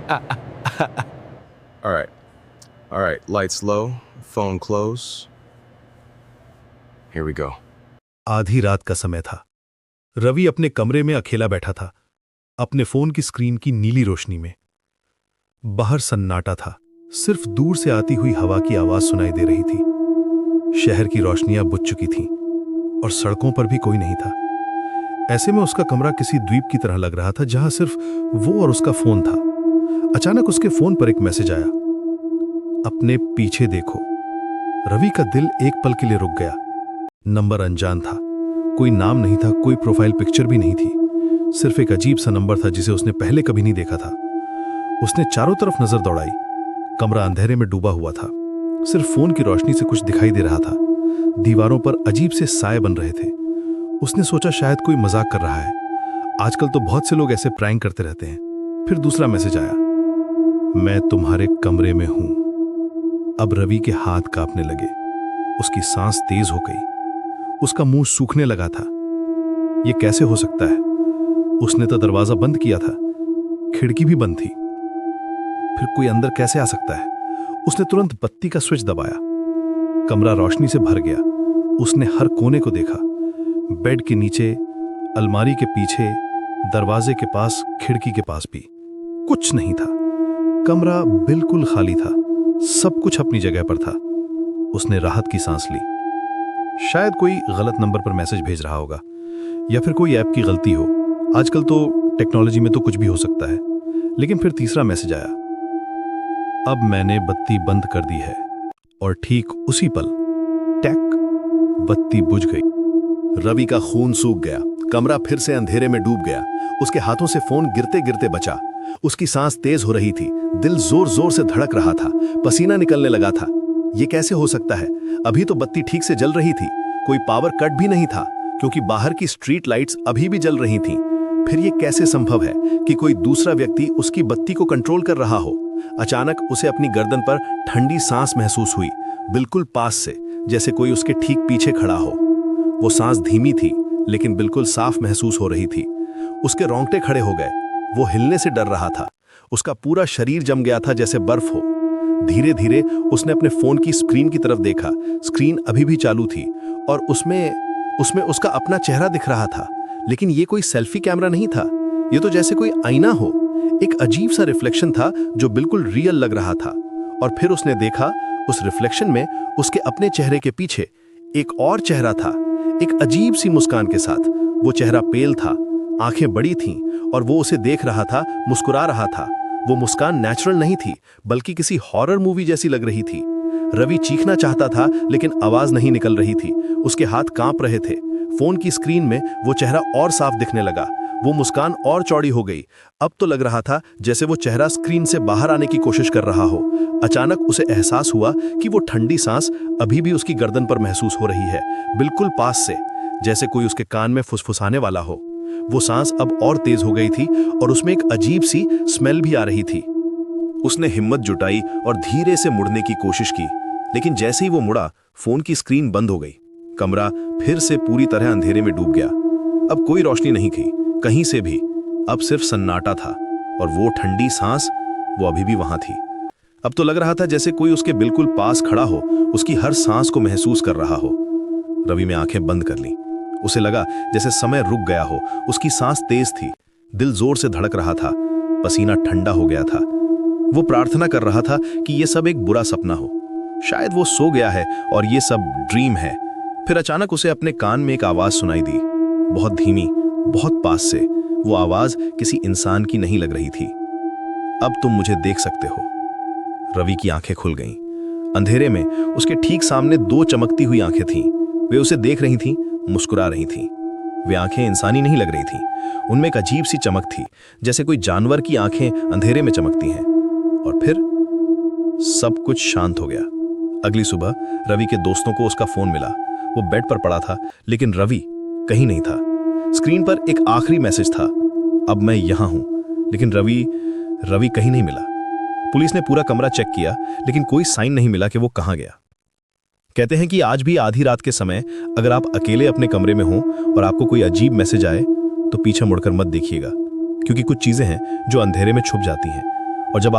All right. All right. Lights low, phone close. Here we go. आधी रात का समय था। रवि अपने कमरे में अकेला बैठा था, अपने फोन की स्क्रीन की नीली रोशनी में। बाहर सन्नाटा था, सिर्फ दूर से आती हुई हवा की आवाज सुनाई दे रही थी। शहर की रोशनियां बुझ चुकी थीं और सड़कों पर भी कोई नहीं था। ऐसे में उसका कमरा किसी द्वीप की तरह लग रहा था, जहां सिर्फ वो और उसका फोन था। अचानक उसके फोन पर एक मैसेज आया, अपने पीछे देखो। रवि का दिल एक पल के लिए रुक गया। नंबर अनजान था, कोई नाम नहीं था, कोई प्रोफाइल पिक्चर भी नहीं थी। सिर्फ एक अजीब सा नंबर था जिसे उसने पहले कभी नहीं देखा था। उसने चारों तरफ नजर दौड़ाई। कमरा अंधेरे में डूबा हुआ था, सिर्फ फोन की रोशनी से कुछ दिखाई दे रहा था। दीवारों पर अजीब से साए बन रहे थे। उसने सोचा शायद कोई मजाक कर रहा है। आजकल तो बहुत से लोग ऐसे प्रैंक करते रहते हैं। फिर दूसरा मैसेज आया, मैं तुम्हारे कमरे में हूं। अब रवि के हाथ कांपने लगे, उसकी सांस तेज हो गई, उसका मुंह सूखने लगा था। यह कैसे हो सकता है? उसने तो दरवाजा बंद किया था, खिड़की भी बंद थी। फिर कोई अंदर कैसे आ सकता है? उसने तुरंत बत्ती का स्विच दबाया। कमरा रोशनी से भर गया। उसने हर कोने को देखा, बेड के नीचे, अलमारी के पीछे, दरवाजे के पास, खिड़की के पास भी कुछ नहीं था। कमरा बिल्कुल खाली था, सब कुछ अपनी जगह पर था। उसने राहत की सांस ली। शायद कोई गलत नंबर पर मैसेज भेज रहा होगा, या फिर कोई ऐप की गलती हो। आजकल तो टेक्नोलॉजी में तो कुछ भी हो सकता है। लेकिन फिर तीसरा मैसेज आया, अब मैंने बत्ती बंद कर दी है। और ठीक उसी पल टैक, बत्ती बुझ गई। रवि का खून सूख गया, कमरा फिर से अंधेरे में डूब गया। उसके हाथों से फोन गिरते गिरते बचा। उसकी सांस तेज हो रही थी, दिल जोर जोर से धड़क रहा था, पसीना निकलने लगा था। यह कैसे हो सकता है? अभी तो बत्ती ठीक से जल रही थी, कोई पावर कट भी नहीं था, क्योंकि बाहर की स्ट्रीट लाइट्स अभी भी जल रही थीं। फिर यह कैसे संभव है कि कोई दूसरा व्यक्ति उसकी बत्ती को कंट्रोल कर रहा हो? अचानक उसे अपनी गर्दन पर ठंडी सांस महसूस हुई, बिल्कुल पास से, जैसे कोई उसके ठीक पीछे खड़ा हो। वो सांस धीमी थी, लेकिन बिल्कुल साफ महसूस हो रही थी। उसके रोंगटे खड़े हो गए। वो हिलने से डर रहा था। उसका पूरा शरीर जम गया था जैसे बर्फ हो। धीरे धीरे उसने अपने फोन की स्क्रीन की तरफ देखा। स्क्रीन अभी भी चालू थी और उसमें उसका अपना चेहरा दिख रहा था। लेकिन ये कोई सेल्फी कैमरा नहीं था, ये तो जैसे कोई आईना हो। एक अजीब सा रिफ्लेक्शन था जो बिल्कुल रियल लग रहा था। और फिर उसने देखा, उस रिफ्लेक्शन में उसके अपने चेहरे के पीछे एक और चेहरा था, एक अजीब सी मुस्कान के साथ। वो चेहरा पेल था, आंखें बड़ी थीं और वो उसे देख रहा था, मुस्कुरा रहा था। वो मुस्कान नेचुरल नहीं थी, बल्कि किसी हॉरर मूवी जैसी लग रही थी। रवि चीखना चाहता था, लेकिन आवाज नहीं निकल रही थी। उसके हाथ कांप रहे थे। फोन की स्क्रीन में वो चेहरा और साफ दिखने लगा। वो मुस्कान और चौड़ी हो गई। अब तो लग रहा था जैसे वो चेहरा स्क्रीन से बाहर आने की कोशिश कर रहा हो। अचानक उसे एहसास हुआ कि वो ठंडी सांस अभी भी उसकी गर्दन पर महसूस हो रही है, बिल्कुल पास से, जैसे कोई उसके कान में फुसफुसाने वाला हो। वो सांस अब और तेज हो गई थी और उसमें एक अजीब सी स्मेल भी आ रही थी। उसने हिम्मत जुटाई और धीरे से मुड़ने की कोशिश की, लेकिन जैसे ही वो मुड़ा, फोन की स्क्रीन बंद हो गई। कमरा फिर से पूरी तरह अंधेरे में डूब गया। अब कोई रोशनी नहीं थी कहीं से भी। अब सिर्फ सन्नाटा था और वो ठंडी सांस, वो अभी भी वहां थी। अब तो लग रहा था जैसे कोई उसके बिल्कुल पास खड़ा हो, उसकी हर सांस को महसूस कर रहा हो। रवि ने आंखें बंद कर ली। उसे लगा जैसे समय रुक गया हो। उसकी सांस तेज थी, दिल जोर से धड़क रहा था, पसीना ठंडा हो गया था। वो प्रार्थना कर रहा था कि यह सब एक बुरा सपना हो, शायद वो सो गया है और ये सब ड्रीम है। फिर अचानक उसे अपने कान में एक आवाज सुनाई दी, बहुत धीमी, बहुत पास से। वो आवाज किसी इंसान की नहीं लग रही थी। अब तुम मुझे देख सकते हो। रवि की आंखें खुल गईं। अंधेरे में उसके ठीक सामने दो चमकती हुई आंखें थीं। वे उसे देख रही थीं, मुस्कुरा रही थीं। वे आंखें इंसानी नहीं लग रही थीं। उनमें एक अजीब सी चमक थी, जैसे कोई जानवर की आंखें अंधेरे में चमकती हैं। और फिर सब कुछ शांत हो गया। अगली सुबह रवि के दोस्तों को उसका फोन मिला। वो बेड पर पड़ा था, लेकिन रवि कहीं नहीं था। स्क्रीन पर एक आखिरी मैसेज था, अब मैं यहां हूं। लेकिन रवि कहीं नहीं मिला। पुलिस ने पूरा कमरा चेक किया, लेकिन कोई साइन नहीं मिला कि वो कहां गया। कहते हैं कि आज भी आधी रात के समय अगर आप अकेले अपने कमरे में हो और आपको कोई अजीब मैसेज आए, तो पीछे मुड़कर मत देखिएगा, क्योंकि कुछ चीजें हैं जो अंधेरे में छुप जाती हैं और जब